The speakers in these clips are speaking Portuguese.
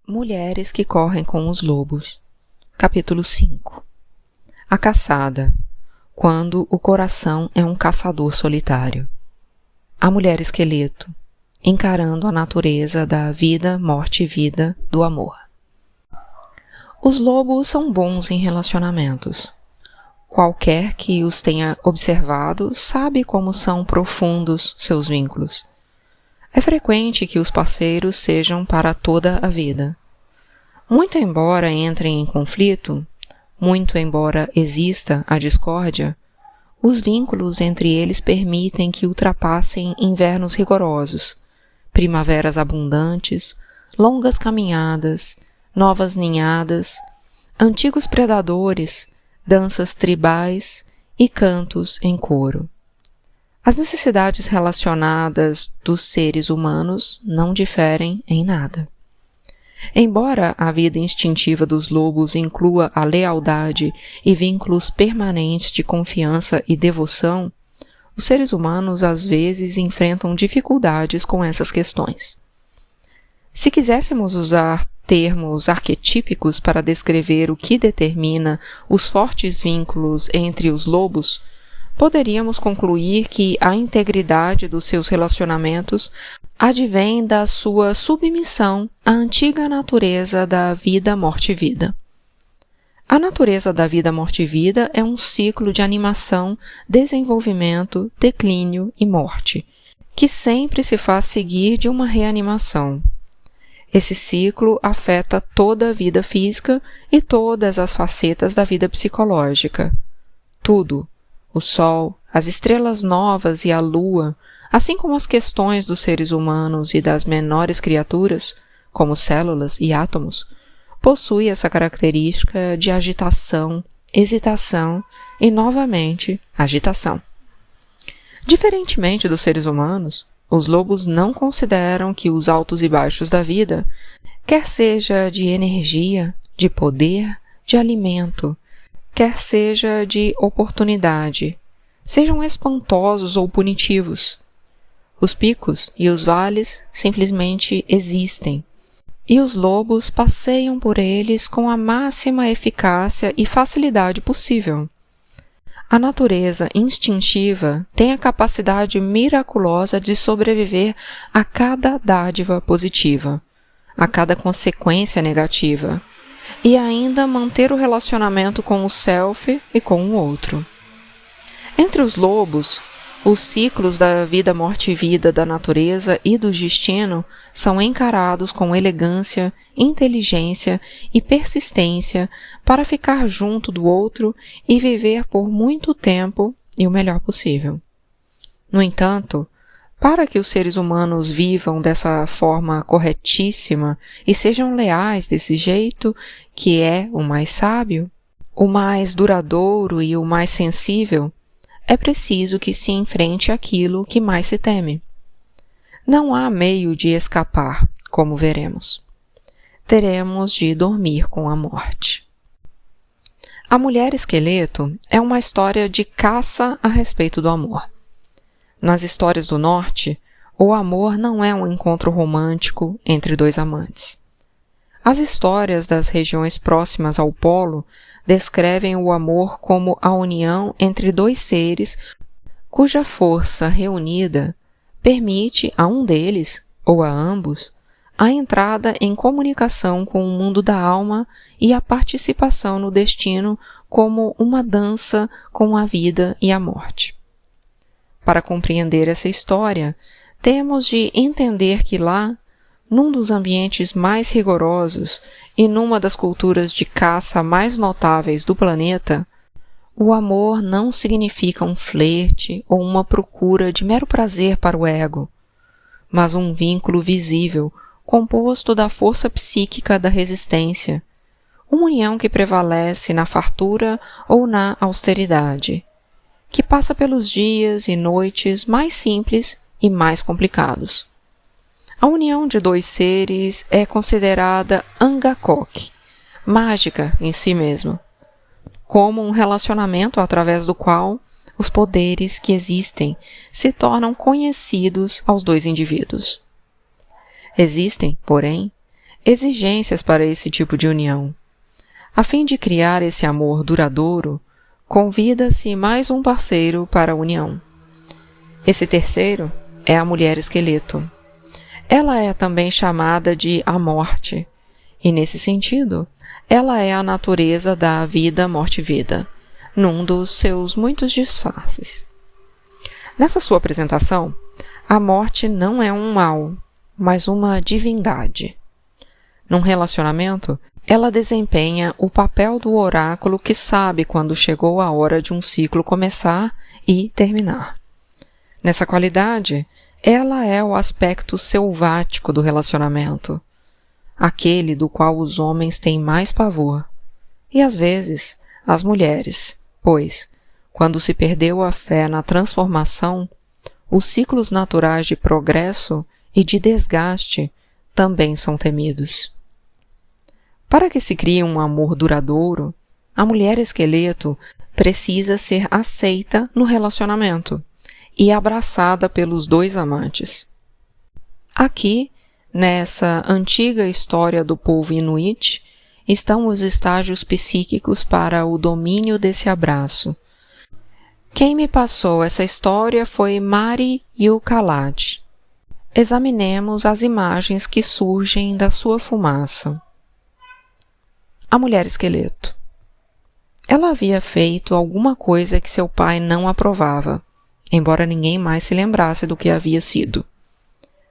Mulheres que correm com os lobos. Capítulo 5. A caçada, quando o coração é um caçador solitário. A mulher esqueleto, encarando a natureza da vida, morte e vida do amor. Os lobos são bons em relacionamentos. Qualquer que os tenha observado sabe como são profundos seus vínculos. É frequente que os parceiros sejam para toda a vida. Muito embora entrem em conflito, muito embora exista a discórdia, os vínculos entre eles permitem que ultrapassem invernos rigorosos, primaveras abundantes, longas caminhadas, novas ninhadas, antigos predadores, danças tribais e cantos em coro. As necessidades relacionadas dos seres humanos não diferem em nada. Embora a vida instintiva dos lobos inclua a lealdade e vínculos permanentes de confiança e devoção, os seres humanos às vezes enfrentam dificuldades com essas questões. Se quiséssemos usar termos arquetípicos para descrever o que determina os fortes vínculos entre os lobos, poderíamos concluir que a integridade dos seus relacionamentos advém da sua submissão à antiga natureza da vida, morte e vida. A natureza da vida, morte e vida é um ciclo de animação, desenvolvimento, declínio e morte, que sempre se faz seguir de uma reanimação. Esse ciclo afeta toda a vida física e todas as facetas da vida psicológica. Tudo. O Sol, as estrelas novas e a Lua, assim como as questões dos seres humanos e das menores criaturas, como células e átomos, possui essa característica de agitação, hesitação e, novamente, agitação. Diferentemente dos seres humanos, os lobos não consideram que os altos e baixos da vida, quer seja de energia, de poder, de alimento, quer seja de oportunidade, sejam espantosos ou punitivos. Os picos e os vales simplesmente existem, e os lobos passeiam por eles com a máxima eficácia e facilidade possível. A natureza instintiva tem a capacidade miraculosa de sobreviver a cada dádiva positiva, a cada consequência negativa, e ainda manter o relacionamento com o self e com o outro. Entre os lobos, os ciclos da vida, morte e vida da natureza e do destino são encarados com elegância, inteligência e persistência para ficar junto do outro e viver por muito tempo e o melhor possível. No entanto, para que os seres humanos vivam dessa forma corretíssima e sejam leais desse jeito, que é o mais sábio, o mais duradouro e o mais sensível, é preciso que se enfrente aquilo que mais se teme. Não há meio de escapar, como veremos. Teremos de dormir com a morte. A Mulher Esqueleto é uma história de caça a respeito do amor. Nas histórias do Norte, o amor não é um encontro romântico entre dois amantes. As histórias das regiões próximas ao Polo descrevem o amor como a união entre dois seres cuja força reunida permite a um deles, ou a ambos, a entrada em comunicação com o mundo da alma e a participação no destino como uma dança com a vida e a morte. Para compreender essa história, temos de entender que lá, num dos ambientes mais rigorosos e numa das culturas de caça mais notáveis do planeta, o amor não significa um flerte ou uma procura de mero prazer para o ego, mas um vínculo visível composto da força psíquica da resistência, uma união que prevalece na fartura ou na austeridade, que passa pelos dias e noites mais simples e mais complicados. A união de dois seres é considerada angakok, mágica em si mesma, como um relacionamento através do qual os poderes que existem se tornam conhecidos aos dois indivíduos. Existem, porém, exigências para esse tipo de união. A fim de criar esse amor duradouro, convida-se mais um parceiro para a união. Esse terceiro é a mulher esqueleto. Ela é também chamada de a morte, e nesse sentido, ela é a natureza da vida, morte e vida, num dos seus muitos disfarces. Nessa sua apresentação, a morte não é um mal, mas uma divindade. Num relacionamento, ela desempenha o papel do oráculo que sabe quando chegou a hora de um ciclo começar e terminar. Nessa qualidade, ela é o aspecto selvático do relacionamento, aquele do qual os homens têm mais pavor, e às vezes as mulheres, pois, quando se perdeu a fé na transformação, os ciclos naturais de progresso e de desgaste também são temidos. Para que se crie um amor duradouro, a mulher esqueleto precisa ser aceita no relacionamento e abraçada pelos dois amantes. Aqui, nessa antiga história do povo Inuit, estão os estágios psíquicos para o domínio desse abraço. Quem me passou essa história foi Mari Yukalat. Examinemos as imagens que surgem da sua fumaça. A mulher esqueleto. Ela havia feito alguma coisa que seu pai não aprovava, embora ninguém mais se lembrasse do que havia sido.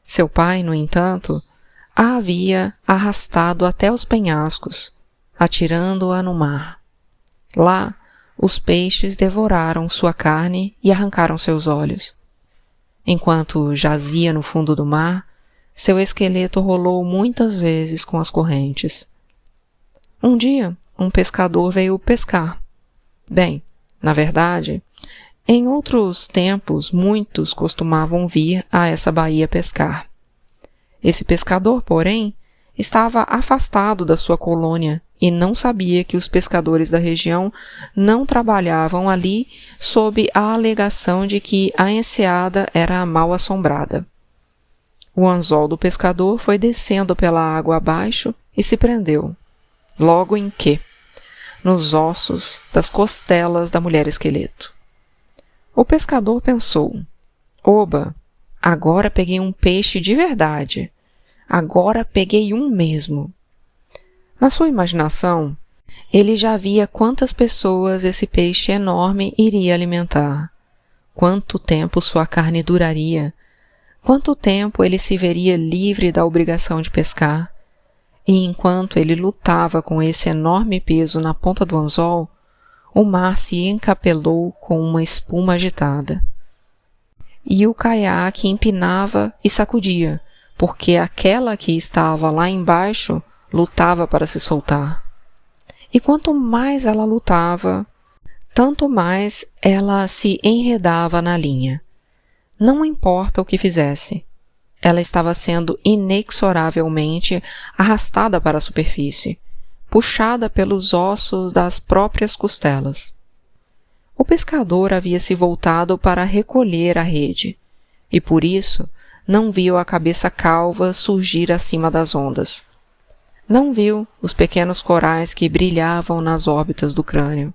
Seu pai, no entanto, a havia arrastado até os penhascos, atirando-a no mar. Lá, os peixes devoraram sua carne e arrancaram seus olhos. Enquanto jazia no fundo do mar, seu esqueleto rolou muitas vezes com as correntes. Um dia, um pescador veio pescar. Bem, na verdade, em outros tempos, muitos costumavam vir a essa baía pescar. Esse pescador, porém, estava afastado da sua colônia e não sabia que os pescadores da região não trabalhavam ali sob a alegação de que a enseada era mal assombrada. O anzol do pescador foi descendo pela água abaixo e se prendeu, logo em que, nos ossos das costelas da mulher esqueleto. O pescador pensou: oba, agora peguei um peixe de verdade. Agora peguei um mesmo. Na sua imaginação, ele já via quantas pessoas esse peixe enorme iria alimentar, quanto tempo sua carne duraria, quanto tempo ele se veria livre da obrigação de pescar, e enquanto ele lutava com esse enorme peso na ponta do anzol, o mar se encapelou com uma espuma agitada. E o caiaque empinava e sacudia, porque aquela que estava lá embaixo lutava para se soltar. E quanto mais ela lutava, tanto mais ela se enredava na linha. Não importa o que fizesse, ela estava sendo inexoravelmente arrastada para a superfície, puxada pelos ossos das próprias costelas. O pescador havia se voltado para recolher a rede, e por isso não viu a cabeça calva surgir acima das ondas. Não viu os pequenos corais que brilhavam nas órbitas do crânio.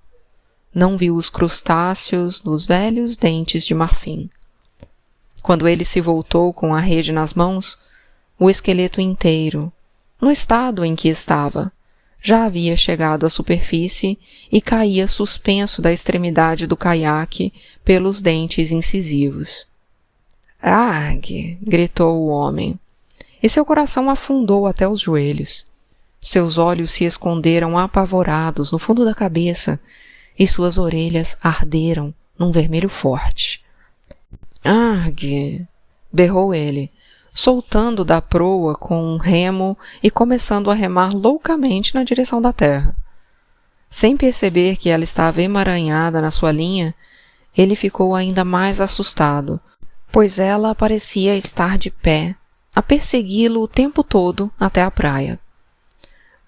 Não viu os crustáceos nos velhos dentes de marfim. Quando ele se voltou com a rede nas mãos, o esqueleto inteiro, no estado em que estava, já havia chegado à superfície e caía suspenso da extremidade do caiaque pelos dentes incisivos. «Argue!» gritou o homem, e seu coração afundou até os joelhos. Seus olhos se esconderam apavorados no fundo da cabeça e suas orelhas arderam num vermelho forte. «Argue!» berrou ele, soltando da proa com um remo e começando a remar loucamente na direção da terra. Sem perceber que ela estava emaranhada na sua linha, ele ficou ainda mais assustado, pois ela parecia estar de pé, a persegui-lo o tempo todo até a praia.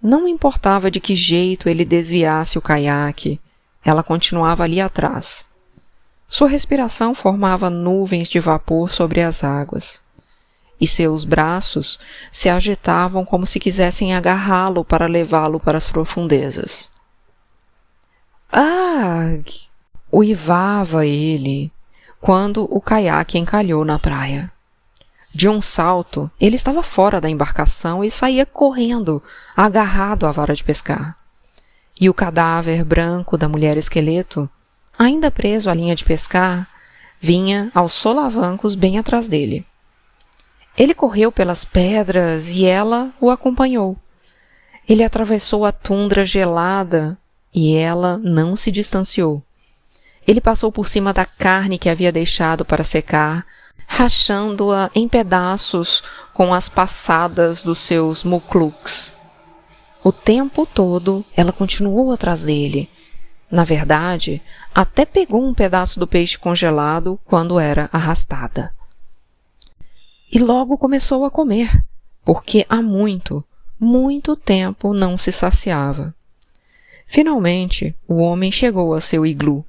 Não importava de que jeito ele desviasse o caiaque, ela continuava ali atrás. Sua respiração formava nuvens de vapor sobre as águas. e seus braços se agitavam como se quisessem agarrá-lo para levá-lo para as profundezas. Ah! Uivava ele quando o caiaque encalhou na praia. De um salto, ele estava fora da embarcação e saía correndo, agarrado à vara de pescar. E o cadáver branco da mulher esqueleto, ainda preso à linha de pescar, vinha aos solavancos bem atrás dele. Ele correu pelas pedras e ela o acompanhou. Ele atravessou a tundra gelada e ela não se distanciou. Ele passou por cima da carne que havia deixado para secar, rachando-a em pedaços com as passadas dos seus mukluks. O tempo todo ela continuou atrás dele. Na verdade, até pegou um pedaço do peixe congelado quando era arrastada. E logo começou a comer, porque há muito, muito tempo não se saciava. Finalmente, o homem chegou a seu iglu.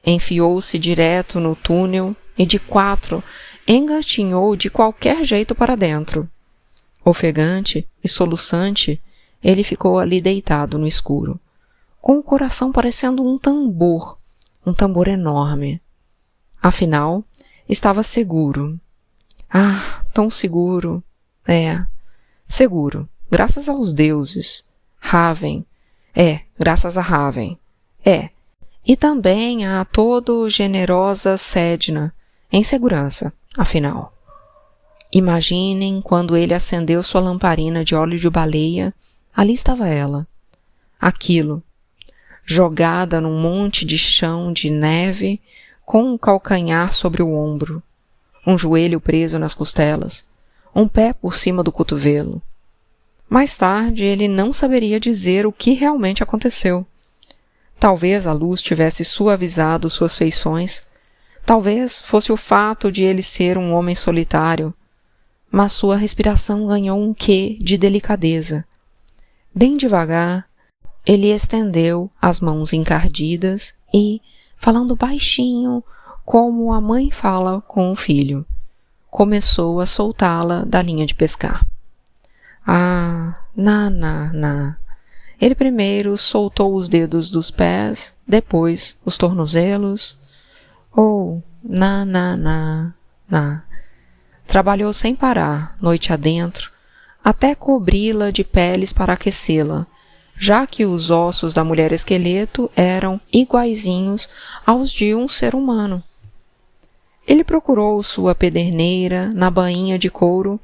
Enfiou-se direto no túnel e de 4 engatinhou de qualquer jeito para dentro. Ofegante e soluçante, ele ficou ali deitado no escuro, com o coração parecendo um tambor enorme. Afinal, estava seguro. Ah, tão seguro! Seguro, graças aos deuses. Raven. Graças a Raven. E também a todo generosa Sedna, em segurança, afinal. Imaginem quando ele acendeu sua lamparina de óleo de baleia, ali estava ela. Aquilo, jogada num monte de chão de neve, com um calcanhar sobre o ombro, um joelho preso nas costelas, um pé por cima do cotovelo. Mais tarde ele não saberia dizer o que realmente aconteceu. Talvez a luz tivesse suavizado suas feições, talvez fosse o fato de ele ser um homem solitário, mas sua respiração ganhou um quê de delicadeza. Bem devagar, ele estendeu as mãos encardidas e, falando baixinho, como a mãe fala com o filho, começou a soltá-la da linha de pescar. Na. Ele primeiro soltou os dedos dos pés, depois os tornozelos. Na. Trabalhou sem parar, noite adentro, até cobri-la de peles para aquecê-la, já que os ossos da mulher esqueleto eram iguaizinhos aos de um ser humano. Ele procurou sua pederneira na bainha de couro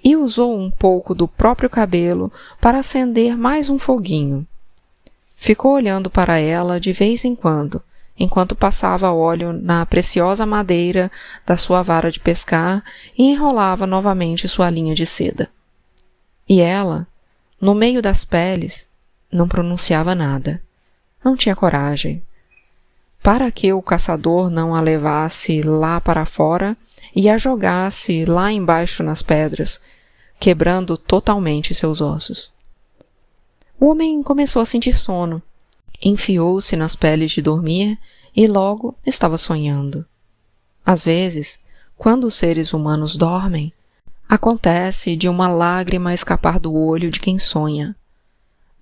e usou um pouco do próprio cabelo para acender mais um foguinho. Ficou olhando para ela de vez em quando, enquanto passava óleo na preciosa madeira da sua vara de pescar e enrolava novamente sua linha de seda. E ela, no meio das peles, não pronunciava nada. Não tinha coragem. Para que o caçador não a levasse lá para fora e a jogasse lá embaixo nas pedras, quebrando totalmente seus ossos. O homem começou a sentir sono, enfiou-se nas peles de dormir e logo estava sonhando. Às vezes, quando os seres humanos dormem, acontece de uma lágrima escapar do olho de quem sonha.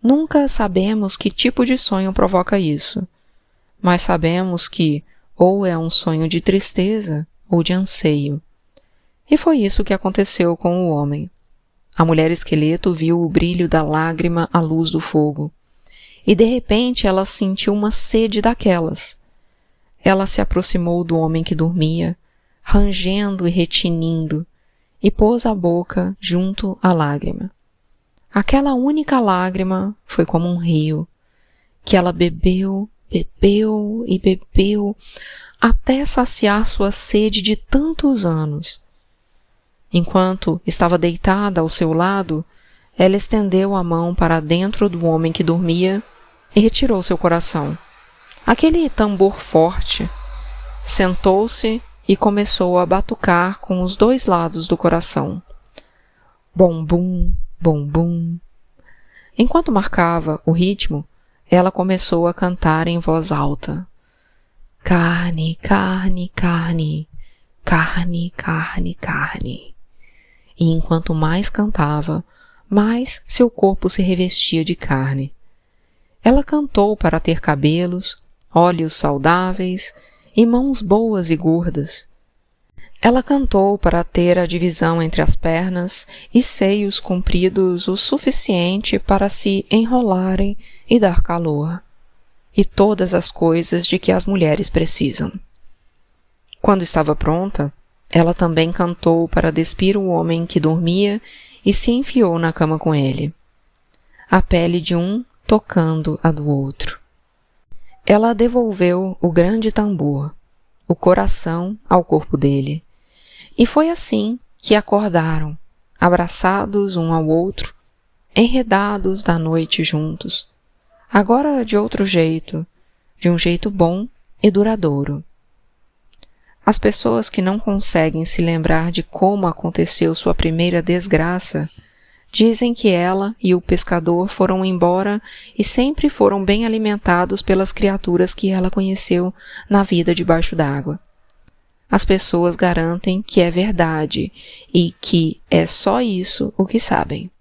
Nunca sabemos que tipo de sonho provoca isso, mas sabemos que ou é um sonho de tristeza ou de anseio. E foi isso que aconteceu com o homem. A mulher esqueleto viu o brilho da lágrima à luz do fogo, e de repente ela sentiu uma sede daquelas. Ela se aproximou do homem que dormia, rangendo e retinindo, e pôs a boca junto à lágrima. Aquela única lágrima foi como um rio, que ela bebeu e bebeu, até saciar sua sede de tantos anos. Enquanto estava deitada ao seu lado, ela estendeu a mão para dentro do homem que dormia e retirou seu coração. Aquele tambor forte. Sentou-se e começou a batucar com os 2 lados do coração. Bom-bum, bom-bum. Enquanto marcava o ritmo, ela começou a cantar em voz alta. Carne, carne, carne, carne, carne, carne. e enquanto mais cantava, mais seu corpo se revestia de carne. Ela cantou para ter cabelos, olhos saudáveis e mãos boas e gordas. Ela cantou para ter a divisão entre as pernas e seios compridos o suficiente para se enrolarem e dar calor, e todas as coisas de que as mulheres precisam. Quando estava pronta, ela também cantou para despir o homem que dormia e se enfiou na cama com ele, a pele de um tocando a do outro. Ela devolveu o grande tambor, o coração ao corpo dele, e foi assim que acordaram, abraçados um ao outro, enredados da noite juntos, agora de outro jeito, de um jeito bom e duradouro. As pessoas que não conseguem se lembrar de como aconteceu sua primeira desgraça, dizem que ela e o pescador foram embora e sempre foram bem alimentados pelas criaturas que ela conheceu na vida debaixo d'água. As pessoas garantem que é verdade e que é só isso o que sabem.